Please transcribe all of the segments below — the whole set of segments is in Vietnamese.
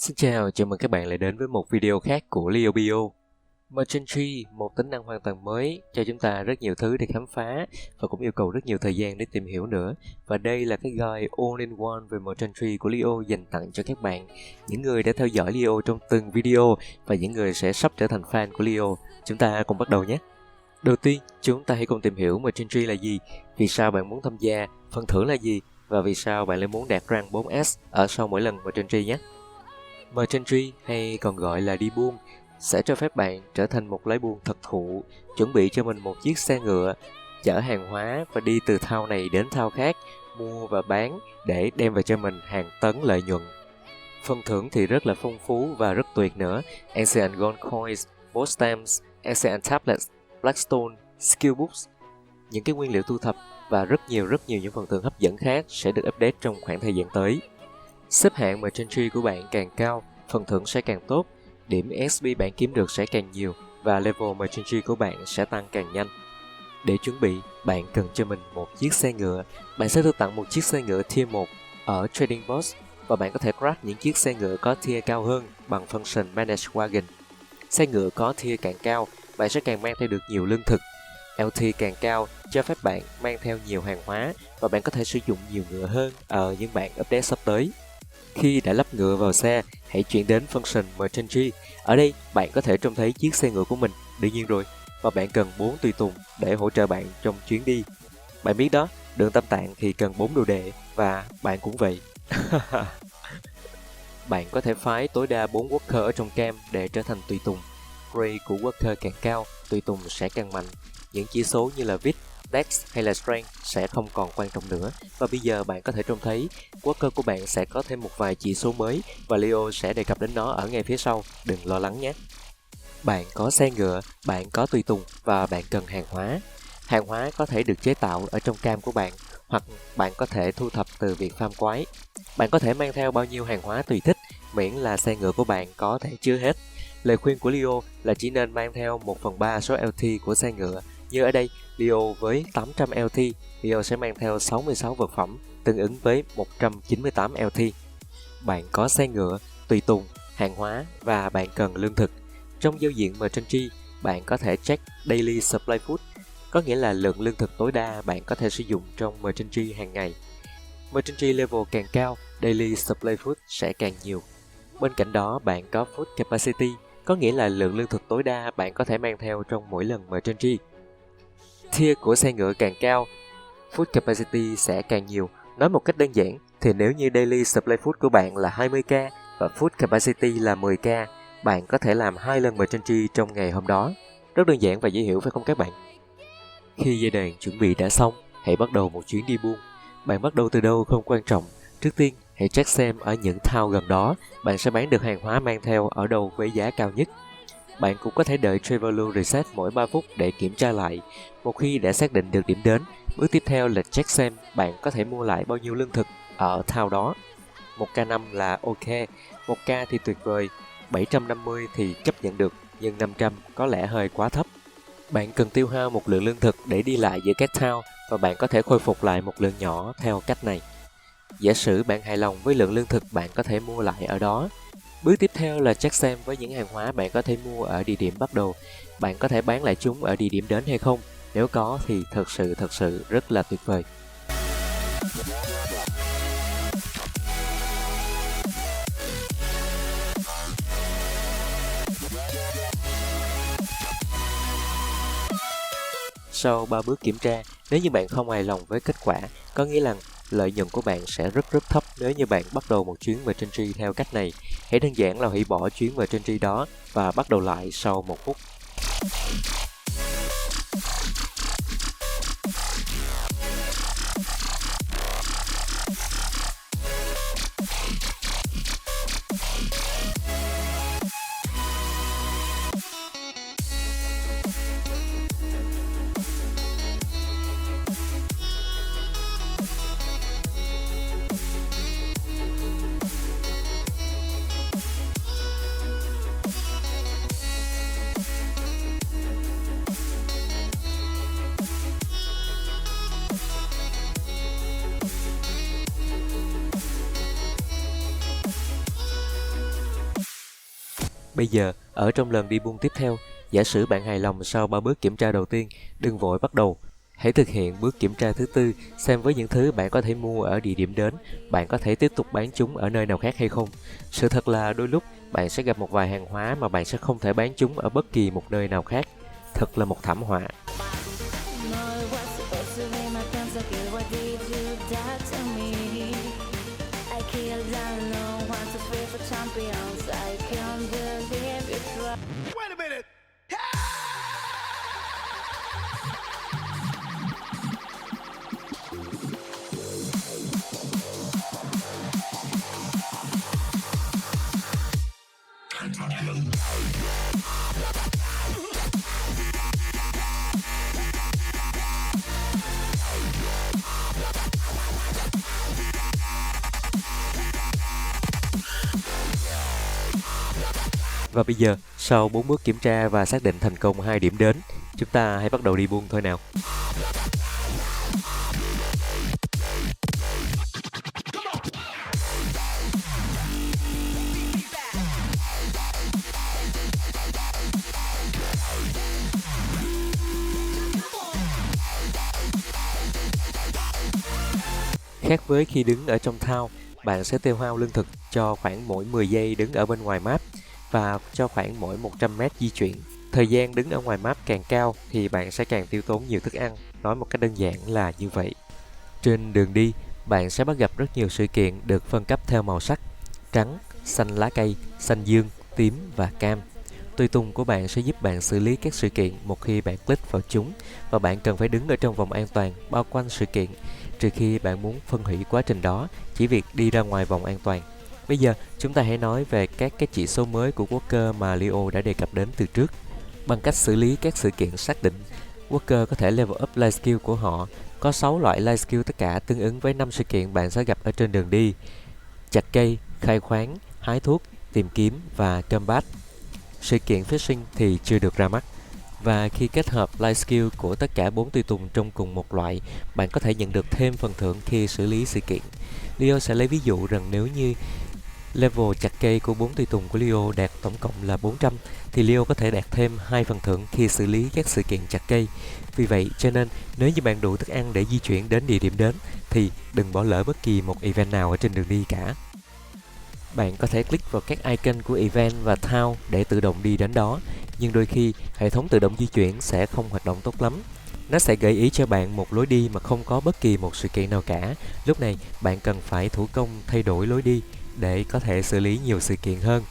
Xin chào, chào mừng các bạn lại đến với một video khác của Leo Bio. Merchant Tree, một tính năng hoàn toàn mới, cho chúng ta rất nhiều thứ để khám phá và cũng yêu cầu rất nhiều thời gian để tìm hiểu nữa. Và đây là cái guide all-in-one về Merchant Tree của Leo dành tặng cho các bạn, những người đã theo dõi Leo trong từng video và những người sẽ sắp trở thành fan của Leo. Chúng ta cùng bắt đầu nhé! Đầu tiên, chúng ta hãy cùng tìm hiểu Merchant Tree là gì, vì sao bạn muốn tham gia, phần thưởng là gì và vì sao bạn lại muốn đạt rank 4S ở sau mỗi lần Merchant Tree nhé. Merchant Tree hay còn gọi là đi buôn sẽ cho phép bạn trở thành một lái buôn thật thụ, chuẩn bị cho mình một chiếc xe ngựa, chở hàng hóa và đi từ thao này đến thao khác, mua và bán để đem về cho mình hàng tấn lợi nhuận. Phần thưởng thì rất là phong phú và rất tuyệt nữa. Ancient Gold Coins, Board Stamps, Ancient Tablets, Blackstone, Skill Books. Những cái nguyên liệu thu thập và rất nhiều những phần thưởng hấp dẫn khác sẽ được update trong khoảng thời gian tới. Xếp hạng Merchant Tree của bạn càng cao, phần thưởng sẽ càng tốt, điểm XP bạn kiếm được sẽ càng nhiều và level Merchant Tree của bạn sẽ tăng càng nhanh. Để chuẩn bị, bạn cần cho mình một chiếc xe ngựa. Bạn sẽ được tặng một chiếc xe ngựa Tier 1 ở Trading Post và bạn có thể craft những chiếc xe ngựa có tier cao hơn bằng function Manage Wagon. Xe ngựa có tier càng cao, bạn sẽ càng mang theo được nhiều lương thực. LT càng cao cho phép bạn mang theo nhiều hàng hóa và bạn có thể sử dụng nhiều ngựa hơn ở những bản update sắp tới. Khi đã lắp ngựa vào xe, hãy chuyển đến function Merchant Tree. Ở đây, bạn có thể trông thấy chiếc xe ngựa của mình, đương nhiên rồi, và bạn cần 4 tùy tùng để hỗ trợ bạn trong chuyến đi. Bạn biết đó, đường tam tạng thì cần 4 đồ đệ, và bạn cũng vậy. Bạn có thể phái tối đa 4 worker ở trong cam để trở thành tùy tùng. Grade của worker càng cao, tùy tùng sẽ càng mạnh. Những chỉ số như là Vit, Dex hay là Strength sẽ không còn quan trọng nữa, và bây giờ bạn có thể trông thấy worker của bạn sẽ có thêm một vài chỉ số mới và Leo sẽ đề cập đến nó ở ngay phía sau, đừng lo lắng nhé. Bạn có xe ngựa, bạn có tùy tùng và bạn cần hàng hóa. Hàng hóa có thể được chế tạo ở trong cam của bạn hoặc bạn có thể thu thập từ việc farm quái. Bạn có thể mang theo bao nhiêu hàng hóa tùy thích miễn là xe ngựa của bạn có thể chứa hết. Lời khuyên của Leo là chỉ nên mang theo 1/3 số LT của xe ngựa. Như ở đây, Leo với 800 LT, Leo sẽ mang theo 66 vật phẩm, tương ứng với 198 LT. Bạn có xe ngựa, tùy tùng, hàng hóa và bạn cần lương thực. Trong giao diện Merchant Tree, bạn có thể check Daily Supply Food, có nghĩa là lượng lương thực tối đa bạn có thể sử dụng trong Merchant Tree hàng ngày. Merchant Tree level càng cao, Daily Supply Food sẽ càng nhiều. Bên cạnh đó, bạn có Food Capacity, có nghĩa là lượng lương thực tối đa bạn có thể mang theo trong mỗi lần Merchant Tree. Tier của xe ngựa càng cao, Food Capacity sẽ càng nhiều. Nói một cách đơn giản thì nếu như Daily Supply Food của bạn là 20k và Food Capacity là 10k, bạn có thể làm 2 lần Merchant Tree trong ngày hôm đó. Rất đơn giản và dễ hiểu phải không các bạn? Khi giai đoạn chuẩn bị đã xong, hãy bắt đầu một chuyến đi buôn. Bạn bắt đầu từ đâu không quan trọng. Trước tiên, hãy check xem ở những thao gần đó, bạn sẽ bán được hàng hóa mang theo ở đâu với giá cao nhất. Bạn cũng có thể đợi Traveler Reset mỗi 3 phút để kiểm tra lại. Một khi đã xác định được điểm đến, bước tiếp theo là check xem bạn có thể mua lại bao nhiêu lương thực ở thao đó. 1k5 là ok, 1k thì tuyệt vời, 750 thì chấp nhận được, nhưng 500 có lẽ hơi quá thấp. Bạn cần tiêu hao một lượng lương thực để đi lại giữa các thao và bạn có thể khôi phục lại một lượng nhỏ theo cách này. Giả sử bạn hài lòng với lượng lương thực bạn có thể mua lại ở đó. Bước tiếp theo là check xem với những hàng hóa bạn có thể mua ở địa điểm bắt đầu, bạn có thể bán lại chúng ở địa điểm đến hay không. Nếu có thì thật sự rất là tuyệt vời. Sau 3 bước kiểm tra, nếu như bạn không hài lòng với kết quả, có nghĩa là lợi nhuận của bạn sẽ rất thấp nếu như bạn bắt đầu một chuyến Merchant Tree theo cách này. Hãy đơn giản là hủy bỏ chuyến Merchant Tree đó và bắt đầu lại sau 1 phút. Bây giờ, ở trong lần đi buôn tiếp theo, giả sử bạn hài lòng sau 3 bước kiểm tra đầu tiên, đừng vội bắt đầu. Hãy thực hiện bước kiểm tra thứ tư, xem với những thứ bạn có thể mua ở địa điểm đến, bạn có thể tiếp tục bán chúng ở nơi nào khác hay không. Sự thật là đôi lúc bạn sẽ gặp một vài hàng hóa mà bạn sẽ không thể bán chúng ở bất kỳ một nơi nào khác. Thật là một thảm họa. Và bây giờ, sau 4 bước kiểm tra và xác định thành công 2 điểm đến, chúng ta hãy bắt đầu đi buôn thôi nào. Khác với khi đứng ở trong town, bạn sẽ tiêu hao lương thực cho khoảng mỗi 10 giây đứng ở bên ngoài map và cho khoảng mỗi 100 mét di chuyển. Thời gian đứng ở ngoài map càng cao thì bạn sẽ càng tiêu tốn nhiều thức ăn, nói một cách đơn giản là như vậy. Trên đường đi, bạn sẽ bắt gặp rất nhiều sự kiện được phân cấp theo màu sắc: trắng, xanh lá cây, xanh dương, tím và cam. Tùy tùng của bạn sẽ giúp bạn xử lý các sự kiện một khi bạn click vào chúng, và bạn cần phải đứng ở trong vòng an toàn bao quanh sự kiện, trừ khi bạn muốn phân hủy quá trình đó, chỉ việc đi ra ngoài vòng an toàn. Bây giờ, chúng ta hãy nói về các cái chỉ số mới của Worker mà Leo đã đề cập đến từ trước. Bằng cách xử lý các sự kiện xác định, Worker có thể level up life skill của họ. Có 6 loại life skill tất cả tương ứng với 5 sự kiện bạn sẽ gặp ở trên đường đi: chặt cây, khai khoáng, hái thuốc, tìm kiếm và combat. Sự kiện fishing thì chưa được ra mắt. Và khi kết hợp life skill của tất cả 4 tùy tùng trong cùng một loại, bạn có thể nhận được thêm phần thưởng khi xử lý sự kiện. Leo sẽ lấy ví dụ rằng nếu như level chặt cây của 4 tùy tùng của Leo đạt tổng cộng là 400, thì Leo có thể đạt thêm 2 phần thưởng khi xử lý các sự kiện chặt cây. Vì vậy, cho nên nếu như bạn đủ thức ăn để di chuyển đến địa điểm đến, thì đừng bỏ lỡ bất kỳ một event nào ở trên đường đi cả. Bạn có thể click vào các icon của event và town để tự động đi đến đó, nhưng đôi khi hệ thống tự động di chuyển sẽ không hoạt động tốt lắm. Nó sẽ gợi ý cho bạn một lối đi mà không có bất kỳ một sự kiện nào cả. Lúc này, bạn cần phải thủ công thay đổi lối đi để có thể xử lý nhiều sự kiện hơn.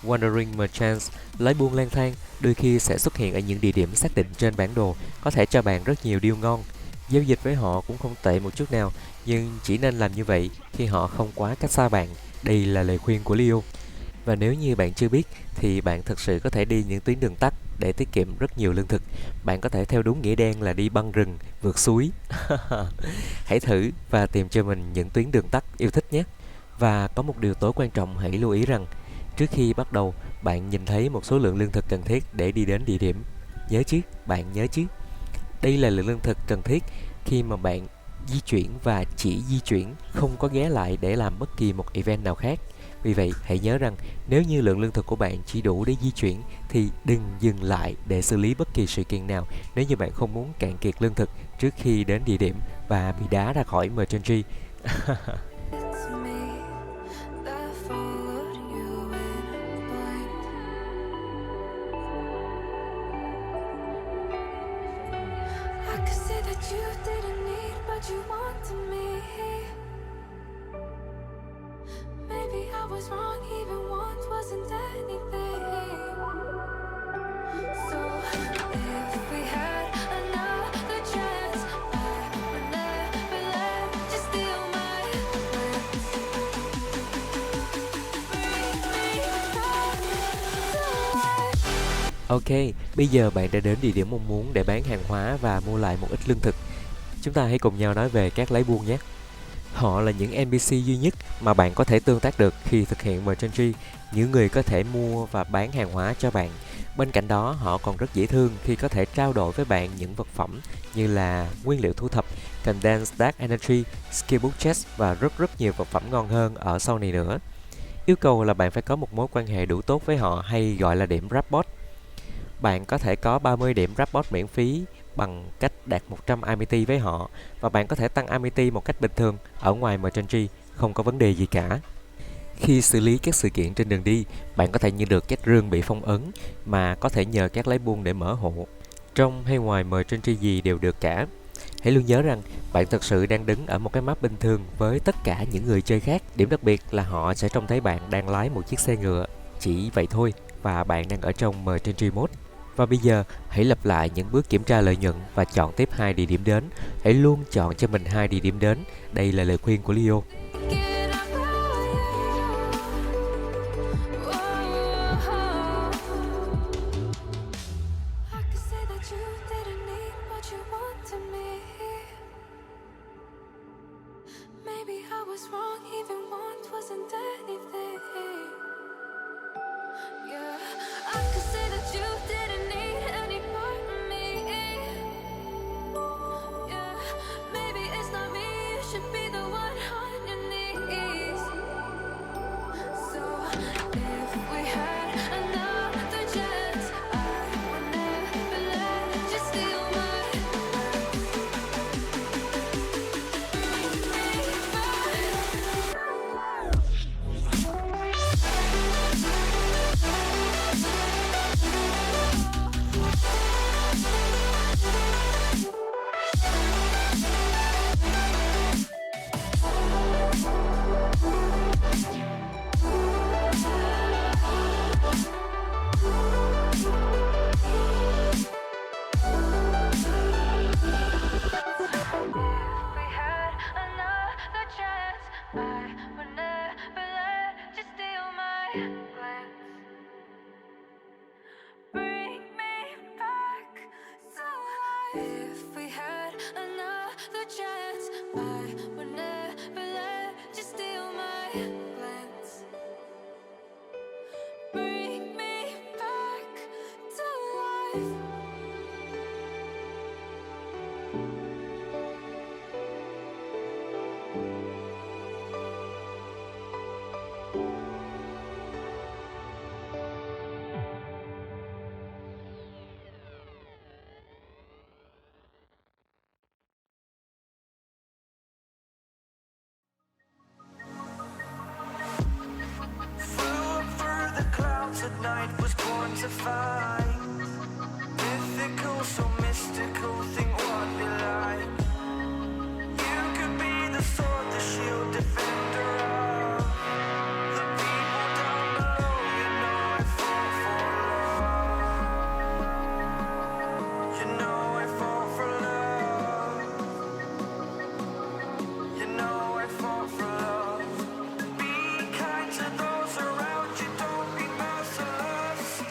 Wandering Merchants, lái buôn lang thang, đôi khi sẽ xuất hiện ở những địa điểm xác định trên bản đồ, có thể cho bạn rất nhiều deal ngon. Giao dịch với họ cũng không tệ một chút nào, nhưng chỉ nên làm như vậy khi họ không quá cách xa bạn. Đây là lời khuyên của Leo. Và nếu như bạn chưa biết thì bạn thực sự có thể đi những tuyến đường tắt để tiết kiệm rất nhiều lương thực. Bạn có thể theo đúng nghĩa đen là đi băng rừng, vượt suối. Hãy thử và tìm cho mình những tuyến đường tắt yêu thích nhé. Và có một điều tối quan trọng hãy lưu ý rằng, trước khi bắt đầu, bạn nhìn thấy một số lượng lương thực cần thiết để đi đến địa điểm. Nhớ chứ, bạn nhớ chứ. Đây là lượng lương thực cần thiết khi mà bạn di chuyển và chỉ di chuyển, không có ghé lại để làm bất kỳ một event nào khác. Vì vậy, hãy nhớ rằng nếu như lượng lương thực của bạn chỉ đủ để di chuyển thì đừng dừng lại để xử lý bất kỳ sự kiện nào nếu như bạn không muốn cạn kiệt lương thực trước khi đến địa điểm và bị đá ra khỏi Merchantry. Ok, bây giờ bạn đã đến địa điểm mong muốn để bán hàng hóa và mua lại một ít lương thực. Chúng ta hãy cùng nhau nói về các lái buôn nhé. Họ là những NPC duy nhất mà bạn có thể tương tác được khi thực hiện Merchantry, những người có thể mua và bán hàng hóa cho bạn. Bên cạnh đó, họ còn rất dễ thương khi có thể trao đổi với bạn những vật phẩm như là nguyên liệu thu thập, Condensed Dark Energy, Skillbook Chest và rất nhiều vật phẩm ngon hơn ở sau này nữa. Yêu cầu là bạn phải có một mối quan hệ đủ tốt với họ, hay gọi là điểm rapport. Bạn có thể có 30 điểm rapport miễn phí bằng cách đạt 100 Amity với họ, và bạn có thể tăng Amity một cách bình thường ở ngoài Merchantry, không có vấn đề gì cả. Khi xử lý các sự kiện trên đường đi, bạn có thể nhận được các rương bị phong ấn mà có thể nhờ các lái buôn để mở hộ. Trong hay ngoài Merchantry gì đều được cả. Hãy luôn nhớ rằng bạn thực sự đang đứng ở một cái map bình thường với tất cả những người chơi khác. Điểm đặc biệt là họ sẽ trông thấy bạn đang lái một chiếc xe ngựa. Chỉ vậy thôi, và bạn đang ở trong Merchantry mode. Và bây giờ, hãy lặp lại những bước kiểm tra lợi nhuận và chọn tiếp 2 địa điểm đến. Hãy luôn chọn cho mình 2 địa điểm đến. Đây là lời khuyên của Leo. At night was born to find mythical, so mystical, think what you like. You could be the sword, the shield, defender of the people down below. You know I fall for love. You know I fall for love. You know I fall for love. Be kind to those around you, don't be merciless.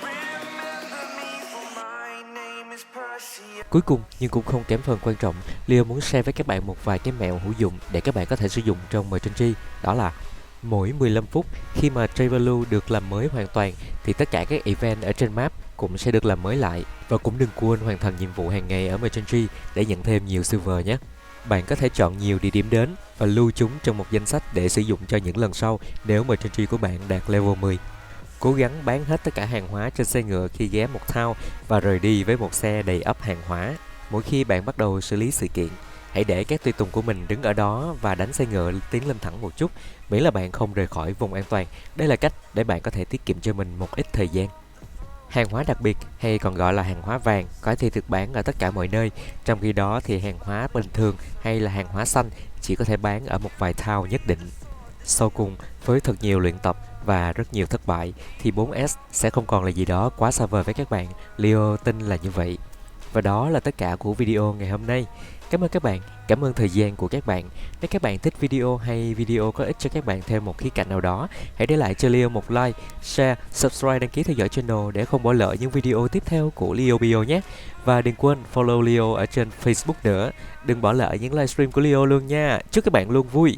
Remember me, for my name is Percy. Cuối cùng, nhưng cũng không kém phần quan trọng, Leo muốn share với các bạn một vài cái mẹo hữu dụng để các bạn có thể sử dụng trong Merchantry. Đó là mỗi 15 phút khi mà Traveloo được làm mới hoàn toàn thì tất cả các event ở trên map cũng sẽ được làm mới lại. Và cũng đừng quên hoàn thành nhiệm vụ hàng ngày ở Merchantry để nhận thêm nhiều silver nhé. Bạn có thể chọn nhiều địa điểm đến và lưu chúng trong một danh sách để sử dụng cho những lần sau nếu Merchantry của bạn đạt level 10. Cố gắng bán hết tất cả hàng hóa trên xe ngựa khi ghé một town và rời đi với một xe đầy ắp hàng hóa. Mỗi khi bạn bắt đầu xử lý sự kiện, hãy để các tùy tùng của mình đứng ở đó và đánh xe ngựa tiến lên thẳng một chút, miễn là bạn không rời khỏi vùng an toàn. Đây là cách để bạn có thể tiết kiệm cho mình một ít thời gian. Hàng hóa đặc biệt, hay còn gọi là hàng hóa vàng, có thể được bán ở tất cả mọi nơi, trong khi đó thì hàng hóa bình thường hay là hàng hóa xanh chỉ có thể bán ở một vài town nhất định. Sau cùng, với thật nhiều luyện tập và rất nhiều thất bại thì 4S sẽ không còn là gì đó quá xa vời với các bạn. Leo tin là như vậy. Và đó là tất cả của video ngày hôm nay. Cảm ơn các bạn, cảm ơn thời gian của các bạn. Nếu các bạn thích video hay video có ích cho các bạn thêm một khía cạnh nào đó, hãy để lại cho Leo một like, share, subscribe, đăng ký theo dõi channel để không bỏ lỡ những video tiếp theo của Leo Bio nhé. Và đừng quên follow Leo ở trên Facebook nữa. Đừng bỏ lỡ những livestream của Leo luôn nha. Chúc các bạn luôn vui.